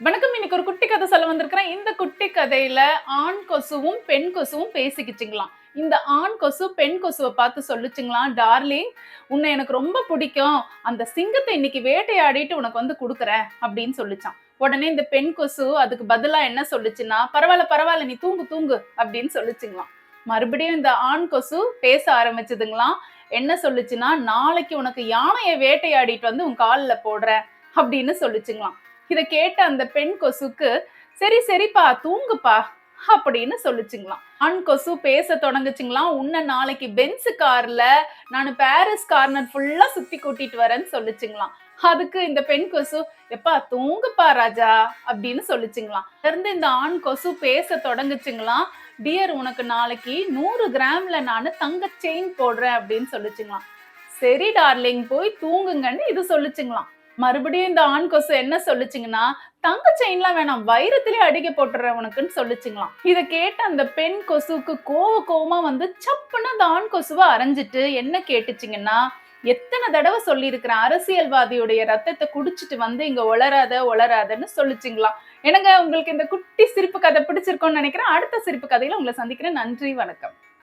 வணக்கம். இன்னைக்கு ஒரு குட்டி கதை சொல்ல வந்திருக்கிறேன். இந்த குட்டி கதையில ஆண் கொசுவும், பெண் கொசுவும் பேசிக்கிச்சுங்களாம். இந்த ஆண் கொசு பெண் கொசுவ பார்த்து சொல்லுச்சுங்களாம், "டார்லிங், உன்னை எனக்கு ரொம்ப பிடிக்கும். அந்த சிங்கத்தை இன்னைக்கு வேட்டையாடிட்டு உனக்கு வந்து குடுக்குறேன்" அப்படின்னு சொல்லுச்சாம். உடனே இந்த பெண் கொசு அதுக்கு பதிலா என்ன சொல்லுச்சுன்னா, "பரவால்ல, பரவால்ல, நீ தூங்கு, தூங்கு" அப்படின்னு சொல்லுச்சுங்களாம். மறுபடியும் இந்த ஆண் கொசு பேச ஆரம்பிச்சதுங்களாம். என்ன சொல்லுச்சுன்னா, "நாளைக்கு உனக்கு யானைய வேட்டையாடிட்டு வந்து உன் கால்ல போடுறேன்" அப்படின்னு சொல்லுச்சுங்களாம். இத கேட்ட அந்த பெண் கொசுக்கு, "சரி சரிப்பா, தூங்குப்பா" அப்படின்னு சொல்லுச்சுங்களாம். ஆண் கொசு பேச தொடங்குச்சுங்களாம். "உன்ன நாளைக்கு பென்ஸ் கார்ல நானு பாரிஸ் கார்னர் ஃபுல்லா சுத்தி கூட்டிட்டு வரேன்னு" சொல்லுச்சுங்களாம். அதுக்கு இந்த பெண் கொசு, "எப்பா தூங்குப்பா ராஜா" அப்படின்னு சொல்லுச்சுங்களாம். தொடர்ந்து இந்த ஆண் கொசு பேச தொடங்குச்சுங்களாம். "டியர், உனக்கு நாளைக்கு 100 கிராம்ல நானு தங்க செயின் போடுறேன்" அப்படின்னு சொல்லுச்சுங்களாம். "சரி டார்லிங், போய் தூங்குங்கன்னு" இது சொல்லுச்சுங்களாம். மறுபடியும் இந்த ஆண் கொசு என்ன சொல்லுச்சுங்கன்னா, "தங்க செயின்லாம் வேணாம், வைரத்திலே அடிக்க போட்டுறேன் உனக்குன்னு" சொல்லுச்சுங்களாம். இத கேட்ட அந்த பெண் கொசுவுக்கு கோவமா வந்து சப்புன்னு அந்த ஆண் கொசுவ அறைஞ்சிட்டு என்ன கேட்டுச்சுங்கன்னா, "எத்தன தடவ சொல்லியிருக்கிறேன், அரசியல்வாதியுடைய ரத்தத்த குடிச்சிட்டு வந்து இங்க ஒளராத ஒளராதன்னு" சொல்லுச்சுங்களாம். என்னங்க, உங்களுக்கு இந்த குட்டி சிரிப்பு கதை பிடிச்சிருக்கும்னு நினைக்கிறேன். அடுத்த சிரிப்பு கதையில உங்கள சந்திக்கிறேன். நன்றி, வணக்கம்.